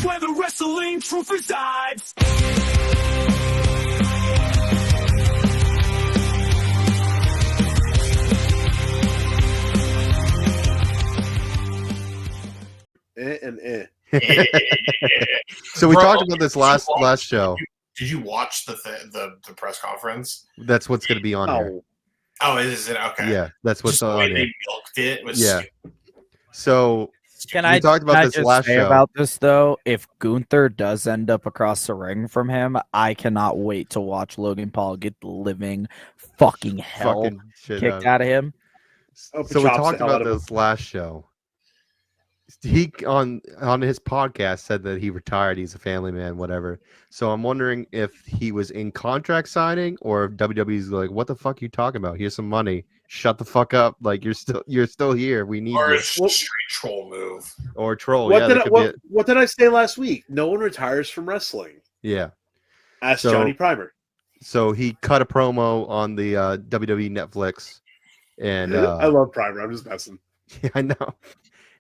where the wrestling truth resides. So we talked about this last show. Did you watch the press conference? That's what's going to be on here. Oh, is it? Okay. Yeah, that's what's on here. They milked it. Was yeah. So Can I talked about this just last say show about this though? If Gunther does end up across the ring from him, I cannot wait to watch Logan Paul get the living fucking hell shit kicked out of him. So we talked about this last show. He on his podcast said that he retired. He's a family man, whatever. So I'm wondering if he was in contract signing or if WWE's like, what the fuck are you talking about? Here's some money. Shut the fuck up. Like you're still here. We need or you. a straight troll move. Or troll. What did I say last week? No one retires from wrestling. Yeah. Ask Johnny Primer. So he cut a promo on the WWE Netflix, and I love Primer. I'm just messing. Yeah, I know.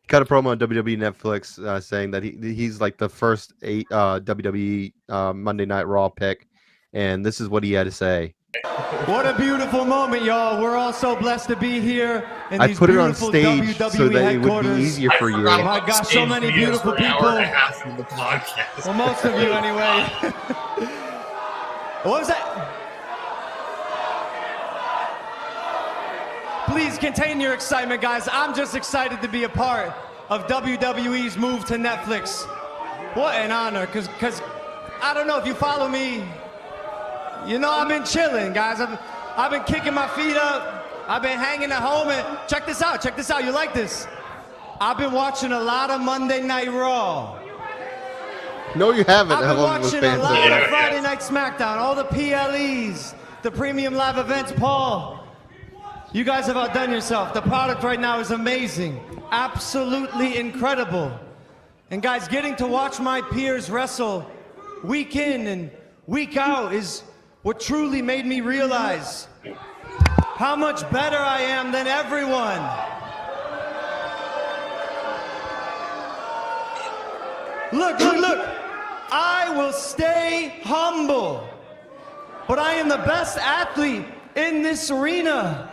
Cut a promo on WWE Netflix saying that he's like the first WWE Monday Night Raw pick, and this is what he had to say. What a beautiful moment, y'all. We're all so blessed to be here in I these put it on beautiful stage WWE so that it would be headquarters. easier for you. Oh my gosh, so many beautiful people. The podcast. Well, most of you anyway. What was that? Please contain your excitement, guys. I'm just excited to be a part of WWE's move to Netflix. What an honor, because I don't know if you follow me. You know I've been chilling, guys. I've been kicking my feet up. I've been hanging at home, and check this out. You like this? I've been watching a lot of Monday Night Raw. No, you haven't. I've been watching a lot of Friday Night SmackDown, all the PLEs, the premium live events. Paul, you guys have outdone yourself. The product right now is amazing. Absolutely incredible. And guys, getting to watch my peers wrestle week in and week out is what truly made me realize how much better I am than everyone. Look. I will stay humble, but I am the best athlete in this arena.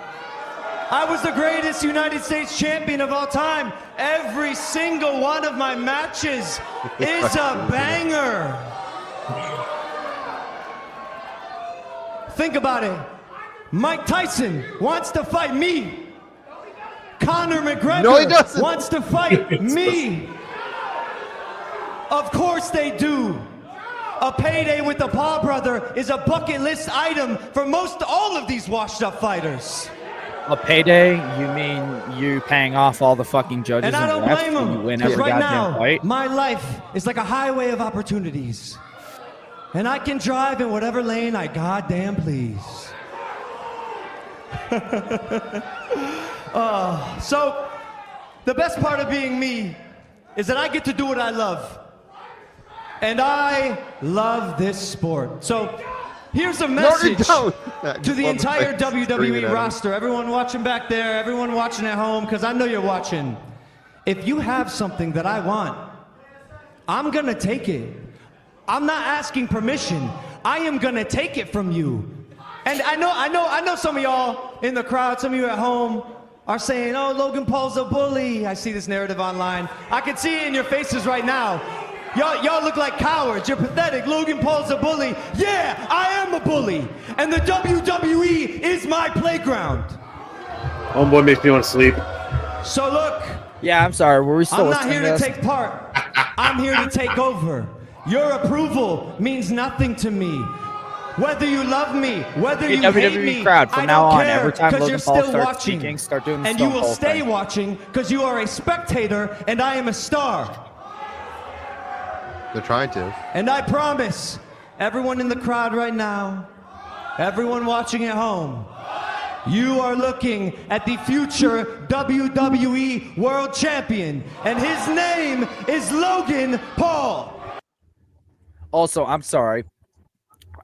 I was the greatest United States champion of all time. Every single one of my matches is a banger. Think about it. Mike Tyson wants to fight me. Conor McGregor wants to fight me. Of course they do. A payday with the Paul brother is a bucket list item for most all of these washed up fighters. A payday? You mean you paying off all the fucking judges and I don't refs blame when you them, win because every right goddamn now, fight? my life is like a highway of opportunities. And I can drive in whatever lane I goddamn please. So, the best part of being me is that I get to do what I love. And I love this sport. So, here's a message to the entire WWE roster. Everyone watching back there, everyone watching at home, because I know you're watching. If you have something that I want, I'm going to take it. I'm not asking permission. I am going to take it from you. And I know some of y'all in the crowd, some of you at home are saying, oh, Logan Paul's a bully. I see this narrative online. I can see it in your faces right now. Y'all look like cowards. You're pathetic. Logan Paul's a bully. Yeah, I am a bully. And the WWE is my playground. Homeboy makes me want to sleep. So look. Yeah, I'm sorry. Were we still I'm not here to take part. I'm here to take over. Your approval means nothing to me. Whether you love me, whether you hate me, crowd from I now don't on. care, Every time because Logan you're Paul still starts watching. speaking, start doing the and you Stone will Cold stay thing. watching because you are a spectator and I am a star. They're trying to. And I promise, everyone in the crowd right now, everyone watching at home, you are looking at the future WWE World Champion, and his name is Logan Paul. Also, I'm sorry.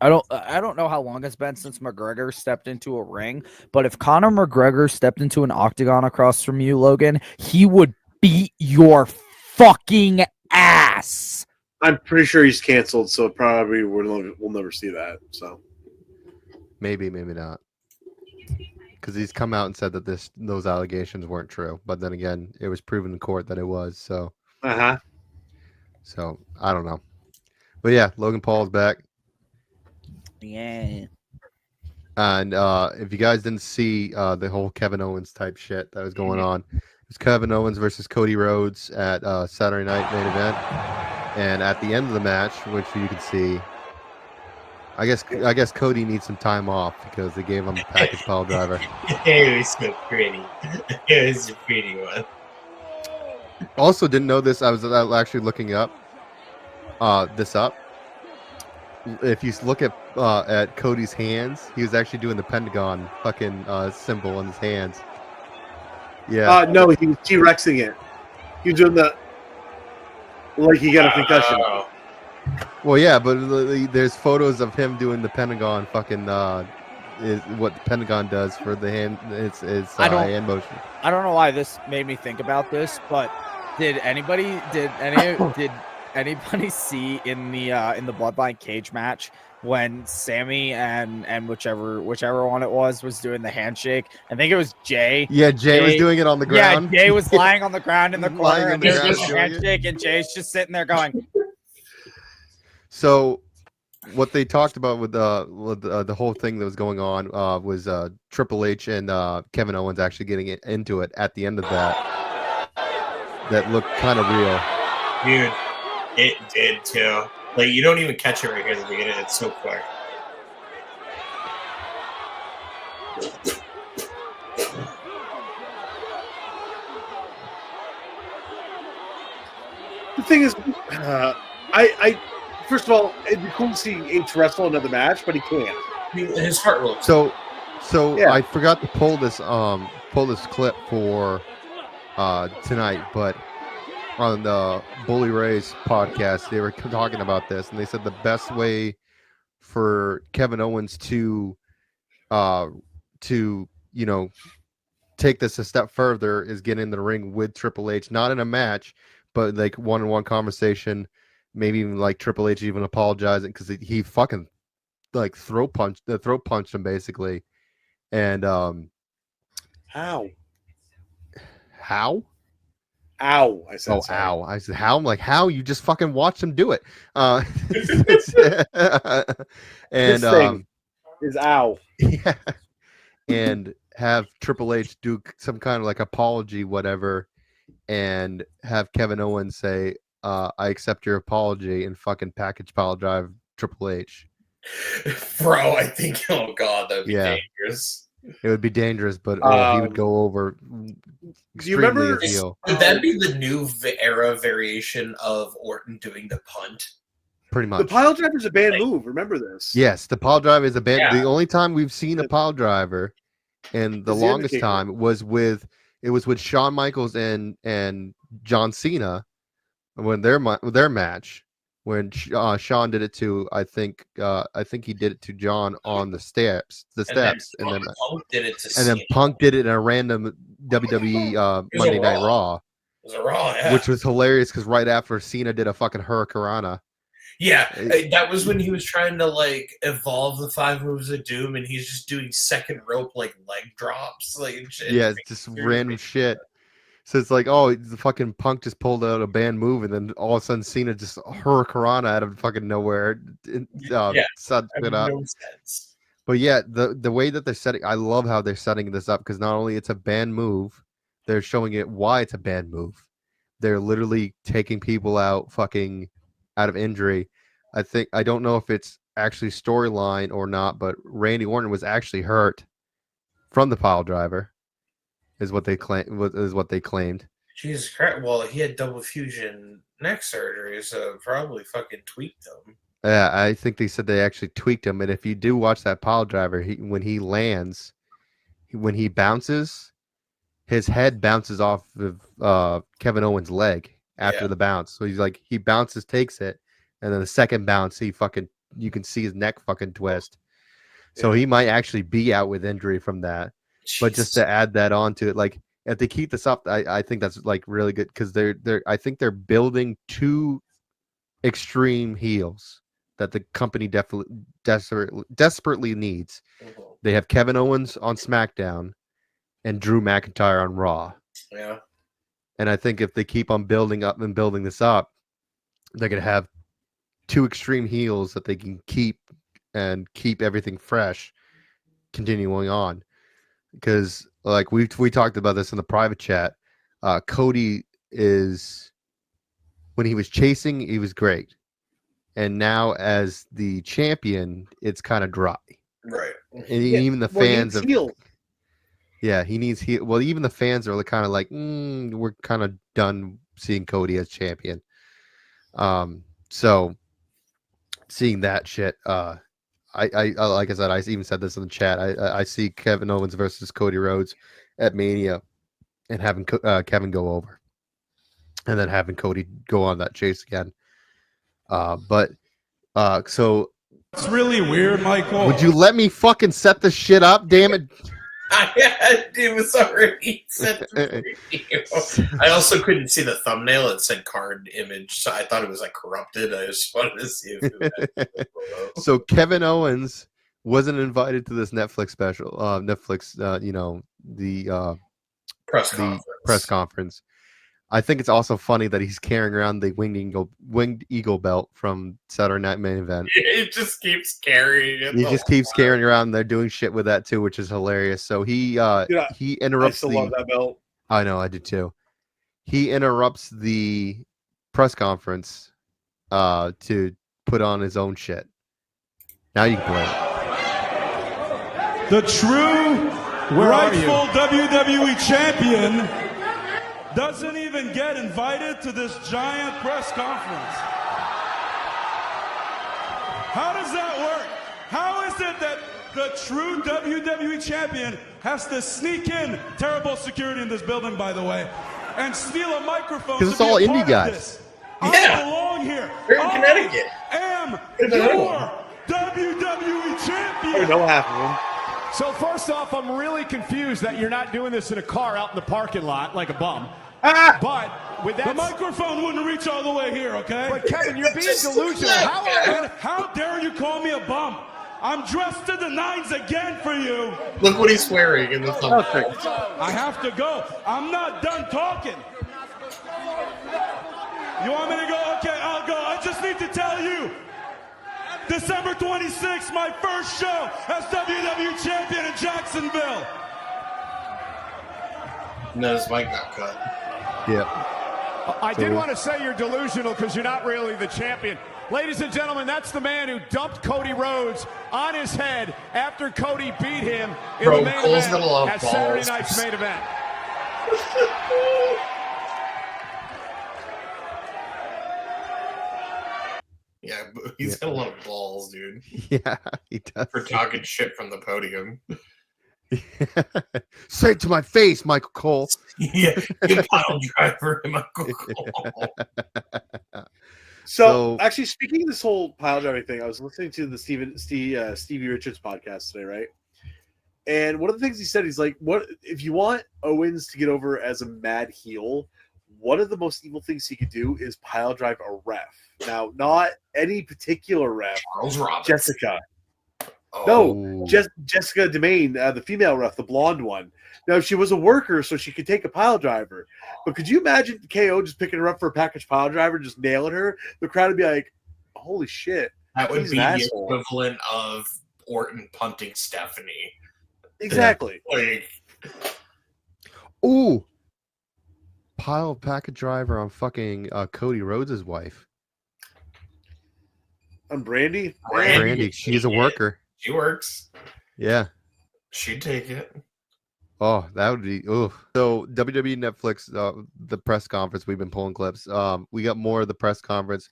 I don't know how long it's been since McGregor stepped into a ring, but if Conor McGregor stepped into an octagon across from you, Logan, he would beat your fucking ass. I'm pretty sure he's canceled, so probably we'll never see that. So maybe not, because he's come out and said that those allegations weren't true. But then again, it was proven in court that it was. So So I don't know, but yeah, Logan Paul's back. Yeah. And if you guys didn't see the whole Kevin Owens type shit that was going on, it was Kevin Owens versus Cody Rhodes at Saturday Night Main Event. And at the end of the match, which you can see, I guess Cody needs some time off because they gave him a package pile driver. It was so pretty. It was a pretty one. Also, didn't know this. I was actually looking up this up. If you look at Cody's hands, he was actually doing the Pentagon fucking symbol on his hands. Yeah. no, he was T-Rexing it. He was doing the like he got a concussion. Well, yeah, but there's photos of him doing the Pentagon fucking is what the Pentagon does for the hand. It's hand motion. I don't know why this made me think about this, but did anybody see in the Bloodline cage match when Sammy and whichever one it was doing the handshake? I think it was Jay. Yeah, Jay was doing it on the ground. Yeah, Jay was lying on the ground in the corner and the there's a handshake, and Jay's just sitting there going. So, what they talked about with the whole thing that was going on was Triple H and Kevin Owens actually getting into it at the end of that. That looked kind of real. Dude, it did too. Like, you don't even catch it right here at the beginning. It's so quick. The thing is, I first of all, it'd be cool to see H wrestle another match, but he can't. I mean, his heart will. So yeah. I forgot to pull this clip for tonight, but on the Bully Ray's podcast, they were talking about this, and they said the best way for Kevin Owens to take this a step further is get in the ring with Triple H, not in a match, but like one-on-one conversation, maybe even like Triple H even apologizing because he fucking like throat punched him basically, and How? Ow! I said. Oh, sorry. ow! I said how? I'm like, how? You just fucking watched him do it. And This thing is ow. yeah, and have Triple H do some kind of like apology, whatever, and have Kevin Owens say, "I accept your apology," and fucking package pile drive Triple H. Bro, I think, oh god, that'd be dangerous. It would be dangerous, but he would go over. Do you remember? Would that be the new era variation of Orton doing the punt? Pretty much. The pile driver is a banned move. Remember this? Yes, the pile driver is a band. Yeah. The only time we've seen a pile driver, and the longest time was with Shawn Michaels and John Cena when their match. When Shawn did it to, I think he did it to John on the steps, and then Punk did it to and then Punk did it in a random WWE Monday Night Raw. It was a Raw, yeah. Which was hilarious because right after Cena did a fucking Hurricanrana. Yeah, that was when he was trying to like evolve the 5 moves of doom, and he's just doing second rope like leg drops, like shit. Yeah, it's just random shit. So it's like, oh, the fucking Punk just pulled out a banned move, and then all of a sudden Cena just Hurricanrana out of fucking nowhere. Set it up. No sense. But yeah, the way that they're setting, I love how they're setting this up because not only it's a banned move, they're showing it why it's a banned move. They're literally taking people out fucking out of injury. I don't know if it's actually storyline or not, but Randy Orton was actually hurt from the pile driver. Is what they claimed. Jesus Christ! Well, he had double fusion neck surgery, so probably fucking tweaked him. Yeah, I think they said they actually tweaked him. And if you do watch that pile driver, when he lands, when he bounces, his head bounces off of Kevin Owens' leg after the bounce. So he bounces, takes it, and then the second bounce, you can see his neck fucking twist. So he might actually be out with injury from that. But just to add that on to it, like if they keep this up, I think that's like really good because I think they're building 2 extreme heels that the company desperately needs. They have Kevin Owens on SmackDown and Drew McIntyre on Raw. Yeah. And I think if they keep on building this up, they're going to have two extreme heels that they can keep everything fresh continuing on. Because like we talked about this in the private chat, Cody is, when he was chasing, he was great. And now as the champion, it's kind of dry. Right. And even the fans of heels. Yeah, he needs heel. Well, even the fans are kind of like, we're kind of done seeing Cody as champion. So seeing that shit, I like I said, I even said this in the chat. I see Kevin Owens versus Cody Rhodes at Mania, and having Kevin go over, and then having Cody go on that chase again. So It's really weird, Michael. would you let me fucking set this shit up? Damn it! It was already set to preview. I also couldn't see the thumbnail. It said card image, so I thought it was like corrupted. I just wanted to see if it was So Kevin Owens wasn't invited to this Netflix special. The press conference. I think it's also funny that he's carrying around the winged eagle belt from Saturday Night Main Event. It just keeps carrying it. He just keeps carrying around. They're doing shit with that too, which is hilarious. So he interrupts. I still love that belt. I know, I do too. He interrupts the press conference to put on his own shit. Now you can play it. The true rightful WWE champion doesn't even get invited to this giant press conference. How does that work? How is it that the true WWE champion has to sneak in, terrible security in this building, by the way, and steal a microphone? Because it's all indie guys. Yeah. I belong here. We're in Connecticut. I am your WWE champion. I don't know half of them. So first off, I'm really confused that you're not doing this in a car out in the parking lot like a bum. But with that, The microphone wouldn't reach all the way here, okay? but Kevin, you're being delusional. How dare you call me a bum? I'm dressed to the nines again for you. Look what he's wearing in the thumbnail. I have to go. I'm not done talking. You want me to go? Okay, I'll go. I just need to tell you, December 26th, my first show as WWE champion in Jacksonville. No, his mic got cut. Yeah. I did want to say you're delusional because you're not really the champion. Ladies and gentlemen, that's the man who dumped Cody Rhodes on his head after Cody beat him in the main Cole's event got a lot of at Saturday balls. night's main event. Yeah, but he's got a lot of balls, dude, Yeah, he does. for talking shit from the podium. Say it to my face, Michael Cole. Yeah, you pile driver him, Michael Cole. So actually, speaking of this whole pile driving thing, I was listening to the Stevie Richards podcast today, right? And one of the things he said, he's like, "What if you want Owens to get over as a mad heel? One of the most evil things he could do is pile drive a ref. Now, not any particular ref, Charles Roberts. Jessica. Oh, No, Jessica Demain, the female ref, the blonde one. Now, she was a worker, so she could take a pile driver. But could you imagine KO just picking her up for a package pile driver, just nailing her? The crowd would be like, "Holy shit!" that would he's be an the asshole. equivalent of Orton punting Stephanie. Exactly. Like, Ooh. Pile package driver on fucking Cody Rhodes' wife. On Brandy. Brandy. She's a worker. She works. Yeah. She'd take it. Oh, that would be. Oh. So WWE Netflix, the press conference. We've been pulling clips. We got more of the press conference.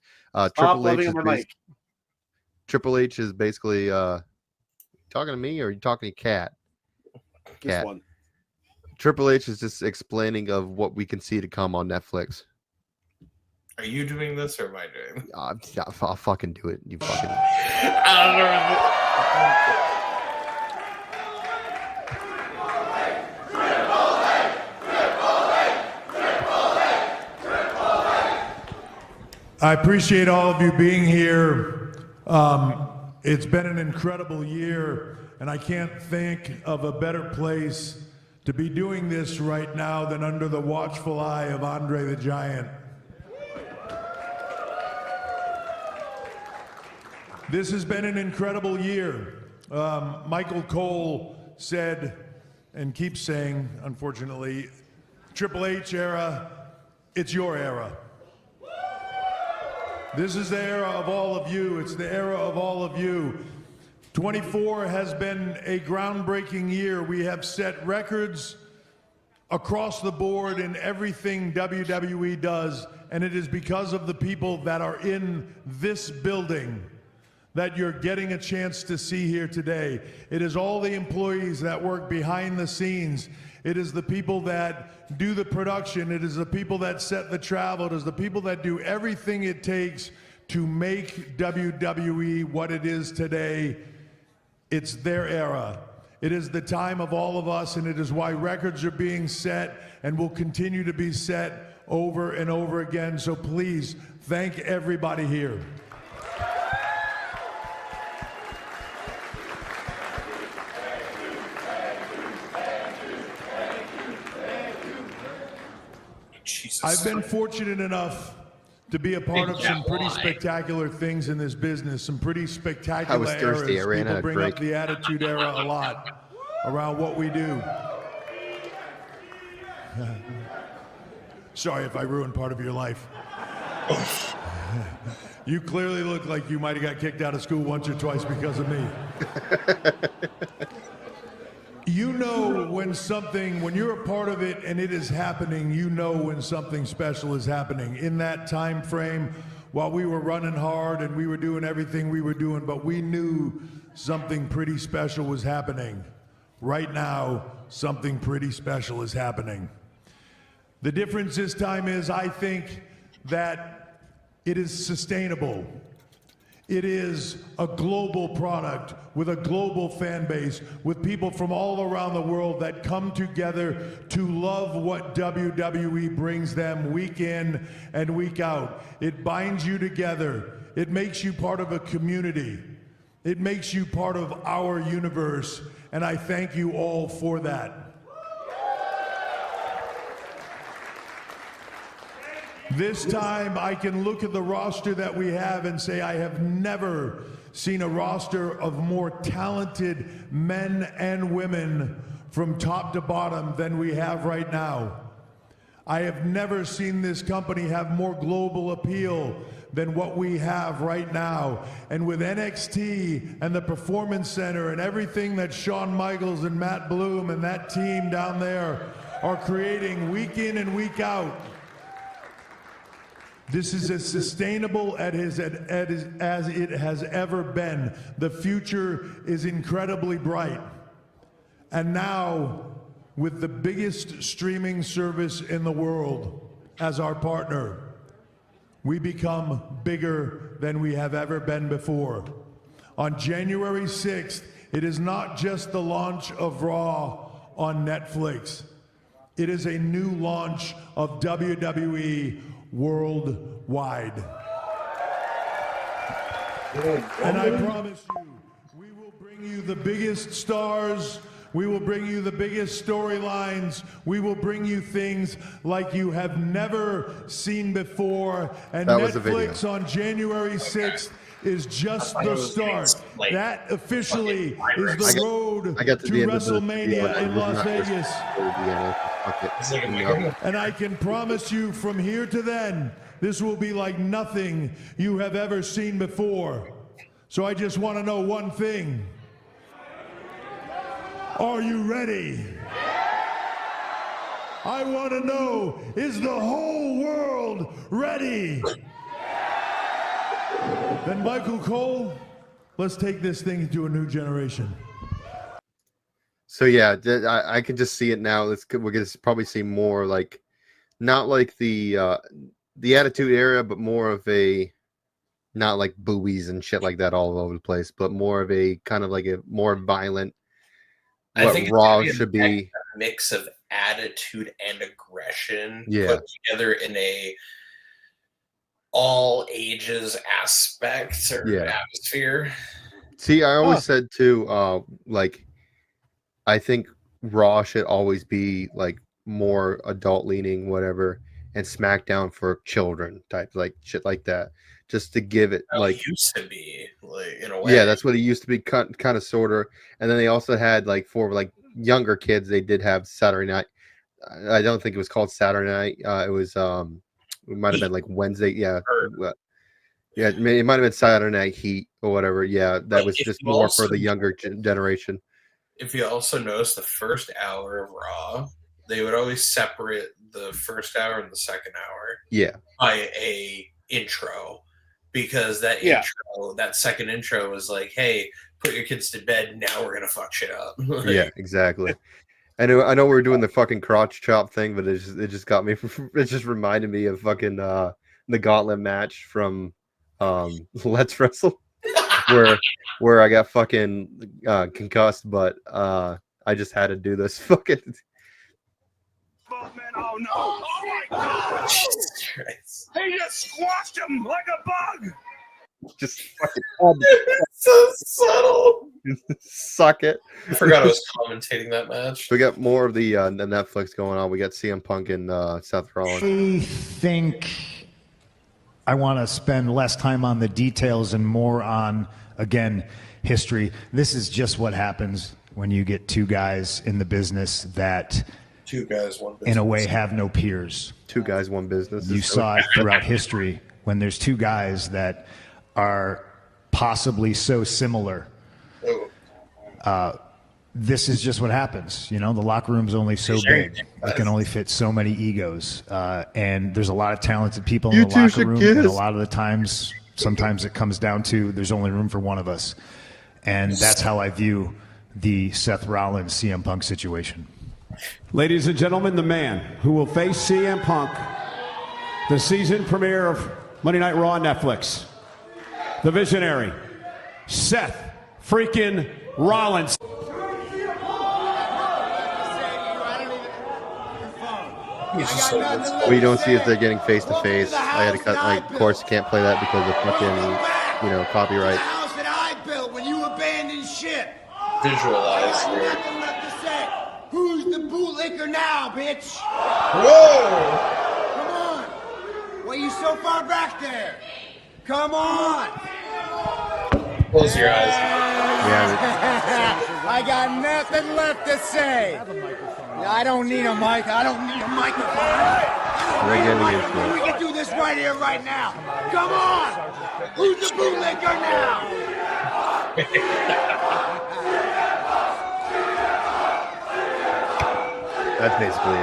Triple H is basically talking to me, or are you talking to Cat? This one. Triple H is just explaining of what we can see to come on Netflix. Are you doing this or am I doing this? I'll fucking do it. You fucking. I appreciate all of you being here. It's been an incredible year, and I can't think of a better place to be doing this right now than under the watchful eye of Andre the Giant. This has been an incredible year. Michael Cole said, and keeps saying, unfortunately, Triple H era, it's your era. This is the era of all of you. It's the era of all of you. 24 has been a groundbreaking year. We have set records across the board in everything WWE does, and it is because of the people that are in this building that you're getting a chance to see here today. It is all the employees that work behind the scenes. It is the people that do the production. It is the people that set the travel. It is the people that do everything it takes to make WWE what it is today. It's their era. It is the time of all of us, and it is why records are being set and will continue to be set over and over again. So please, thank everybody here. Jesus. I've been fortunate enough to be a part of some pretty spectacular things in this business, some pretty spectacular I was thirsty. eras. I ran People out of bring drink. up the Attitude Era a lot around what we do. Sorry if I ruined part of your life. You clearly look like you might have got kicked out of school once or twice because of me. You know when you're a part of it and it is happening, you know when something special is happening. In that time frame, while we were running hard and we were doing everything we were doing, but we knew something pretty special was happening. Right now, something pretty special is happening. The difference this time is, I think, that it is sustainable. It is a global product with a global fan base, with people from all around the world that come together to love what WWE brings them week in and week out. It binds you together. It makes you part of a community. It makes you part of our universe, and I thank you all for that. This time I can look at the roster that we have and say I have never seen a roster of more talented men and women from top to bottom than we have right now. I have never seen this company have more global appeal than what we have right now. And with NXT and the Performance Center and everything that Shawn Michaels and Matt Bloom and that team down there are creating week in and week out, this is as sustainable as it has ever been. The future is incredibly bright. And now, with the biggest streaming service in the world as our partner, we become bigger than we have ever been before. On January 6th, it is not just the launch of Raw on Netflix. It is a new launch of WWE worldwide. And I promise you, we will bring you the biggest stars, we will bring you the biggest storylines, we will bring you things like you have never seen before, and Netflix on January 6th is just the start. That officially is the road to WrestleMania in Las Vegas. And I can promise you from here to then, this will be like nothing you have ever seen before. So I just want to know one thing. Are you ready? I want to know, is the whole world ready? Then Michael Cole, let's take this thing to a new generation. So yeah, I can just see it now. We're gonna probably see more like, not like the Attitude Era, but more of a, not like boobies and shit like that all over the place, but more of a kind of like a more violent. I think Raw should be a mix of attitude and aggression put together in a all ages aspect or atmosphere. See, I always said too, like, I think Raw should always be like more adult leaning, whatever, and SmackDown for children type, like shit like that, just to give it like it used to be, like, in a way. Yeah, that's what it used to be, kind of sorta. And then they also had like for like younger kids, they did have Saturday night. I don't think it was called Saturday night. It was it might have been like Wednesday. Yeah. Yeah, it might have been Saturday Night Heat or whatever. Yeah, that was just more for the younger generation. If you also notice the first hour of Raw, they would always separate the first hour and the second hour. Yeah. By a intro. Because that intro, that second intro was like, hey, put your kids to bed, now we're gonna fuck shit up. Yeah, exactly. I know we were doing the fucking crotch chop thing, but it just got me. It just reminded me of fucking the gauntlet match from Let's Wrestle, where I got fucking concussed, but I just had to do this fucking. Oh no! Oh my God! He just squashed him like a bug. Just fucking so subtle. Suck it. I forgot I was commentating that match. We got more of the Netflix going on. We got CM Punk and Seth Rollins. I think I want to spend less time on the details and more on, again, history. This is just what happens when you get two guys in the business that, two guys, one business, in a way, have no peers. Two guys, one business. You saw it throughout history when there's two guys that are possibly so similar. This is just what happens. You know, the locker room's only so big. It can only fit so many egos. And there's a lot of talented people in the locker room. And a lot of the times, sometimes it comes down to there's only room for one of us. And that's how I view the Seth Rollins CM Punk situation. Ladies and gentlemen, the man who will face CM Punk, the season premiere of Monday Night Raw on Netflix, the visionary, Seth freaking Rollins. What you don't see is they're getting face to face. I had to cut. Like, of course, can't play that because of fucking, copyright. The house that I built when you abandoned ship. Visualize I got nothing left to say. Who's the bootlicker now, bitch? Whoa! Come on. Why are you so far back there? Come on. Close your eyes. Yeah. I got nothing left to say. I don't need a mic. I don't need a microphone. We can do this right here, right now. Come on. Who's the bootlicker now? That's basically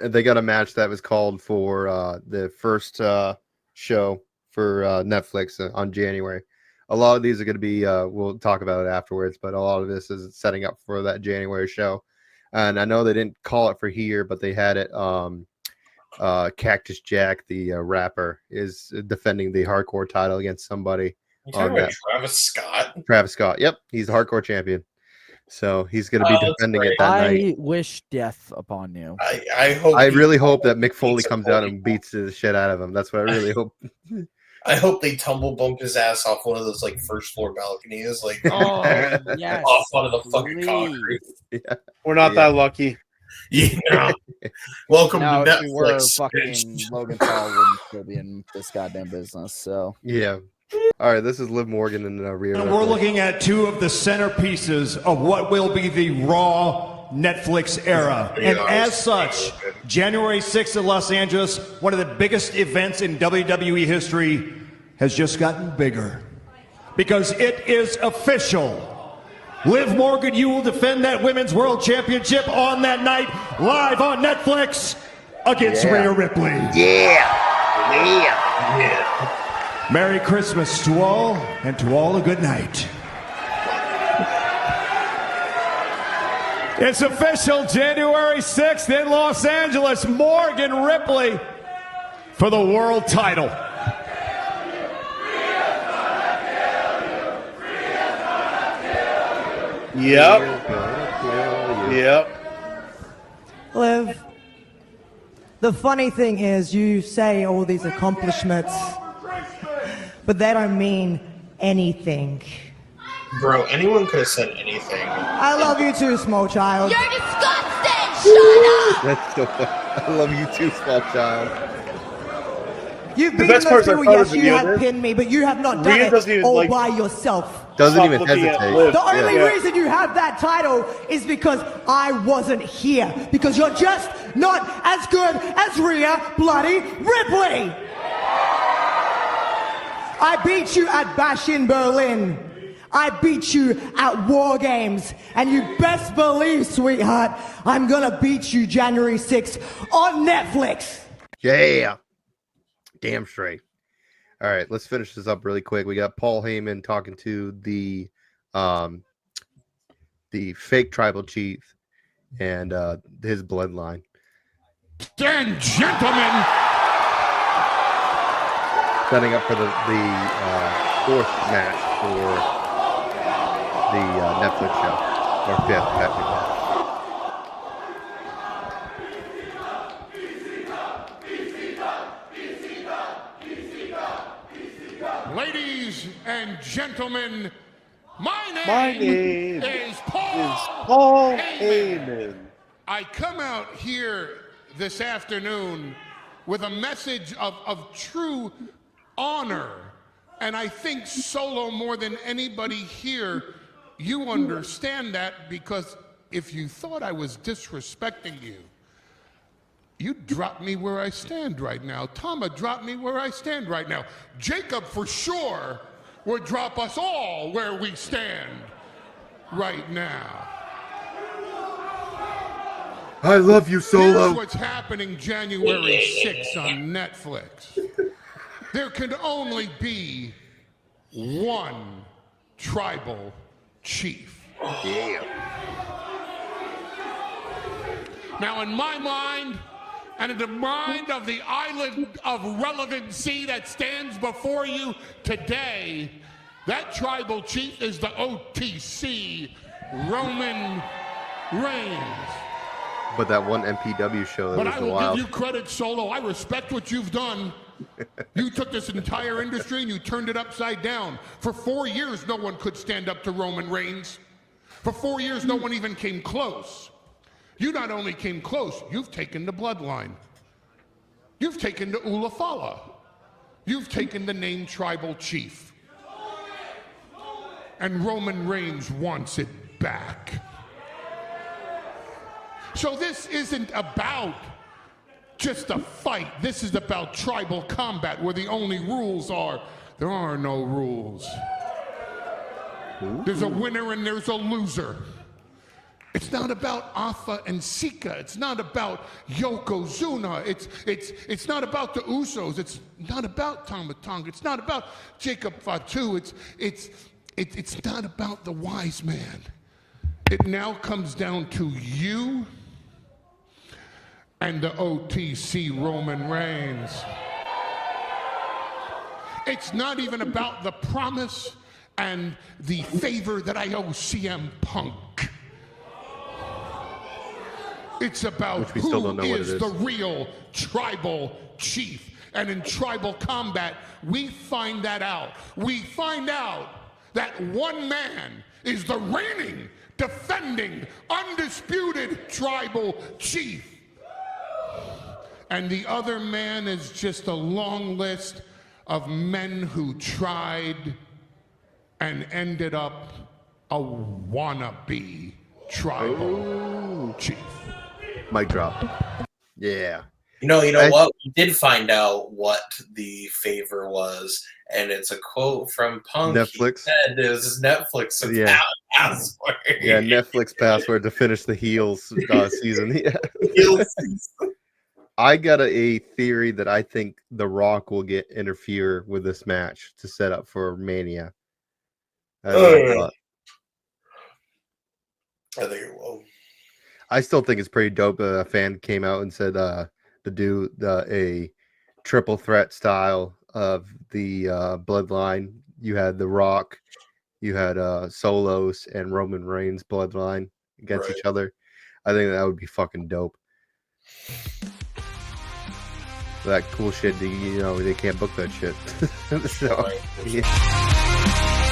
it. They got a match that was called for the first show for Netflix on January. A lot of these are going to be, we'll talk about it afterwards, but a lot of this is setting up for that January show. And I know they didn't call it for here, but they had it. Cactus Jack, the rapper, is defending the hardcore title against somebody. Travis Scott? Travis Scott. Yep. He's the hardcore champion. So he's going to be defending it that night. I wish death upon you. I really hope that Mick Foley comes out and beats the shit out of him. That's what I really hope. I hope they tumble bump his ass off one of those like first floor balconies, like yes, off one of the fucking concrete. Yeah. We're not that lucky. Yeah. Welcome to Netflix. If we were fucking Logan Paul, wouldn't still be in this goddamn business. So yeah. All right, this is Liv Morgan and Rhea. And we're looking at two of the centerpieces of what will be the Raw Netflix era. And as such, January 6th in Los Angeles, one of the biggest events in WWE history, has just gotten bigger. Because it is official. Liv Morgan, you will defend that Women's World Championship on that night, live on Netflix, against Rhea Ripley. Yeah. Merry Christmas to all, and to all a good night. It's official, January 6th in Los Angeles, Morgan Ripley for the world title. Yep. Liv, the funny thing is you say all these accomplishments but they don't mean anything. Bro, anyone could have said anything. I love you too, small child. You're disgusting! Shut up! That's so I love you too, small child. You've beaten those people, yes, you have pinned me, but you have not done it all by yourself. Doesn't even hesitate. The only reason you have that title is because I wasn't here. Because you're just not as good as Rhea Bloody Ripley. I beat you at Bash in Berlin. I beat you at War Games. And you best believe, sweetheart, I'm gonna beat you January 6th on Netflix. Yeah. Damn straight. All right, let's finish this up really quick. We got Paul Heyman talking to the fake tribal chief and his bloodline. And gentlemen, setting up for the fourth match for the Netflix show, or fifth, technically. ladies and gentlemen, my name is Paul Heyman. I come out here this afternoon with a message of true honor. And I think Solo, more than anybody here, you understand that, because if you thought I was disrespecting you, you'd drop me where I stand right now. Tama dropped me where I stand right now. Jacob, for sure, would drop us all where we stand right now. I love you, Solo. Here's what's happening January 6th on Netflix. There can only be one tribal chief. Yeah. Now, in my mind, and in the mind of the island of relevancy that stands before you today, that tribal chief is the OTC Roman Reigns. But that one MPW show, that but was I will wild. give you credit, Solo. I respect what you've done. You took this entire industry and you turned it upside down. For 4 years, no one could stand up to Roman Reigns. For 4 years, no one even came close. You not only came close, you've taken the bloodline. You've taken the Ulafala. You've taken the name tribal chief. And Roman Reigns wants it back. So this isn't about just a fight. This is about tribal combat, where the only rules are, there are no rules. There's a winner and there's a loser. It's not about Alpha and Sika. It's not about Yokozuna. It's not about the Usos. It's not about Tama Tonga. It's not about Jacob Fatu. It's not about the wise man. It now comes down to you and the OTC Roman Reigns. It's not even about the promise and the favor that I owe CM Punk. It's about who is the real tribal chief. And in tribal combat, we find that out. We find out that one man is the reigning, defending, undisputed tribal chief. And the other man is just a long list of men who tried and ended up a wannabe tribal chief. Mic drop. Yeah. You know what? We did find out what the favor was, and it's a quote from Punk. Netflix. He said it was his Netflix password. Yeah, Netflix password to finish the Heels season. Yeah. I got a theory that I think The Rock will interfere with this match to set up for Mania. I think it will. I still think it's pretty dope. A fan came out and said to do a triple threat style of the bloodline. You had The Rock, you had Solos and Roman Reigns bloodline against each other. I think that would be fucking dope. that cool shit. You know, they can't book that shit. So, yeah.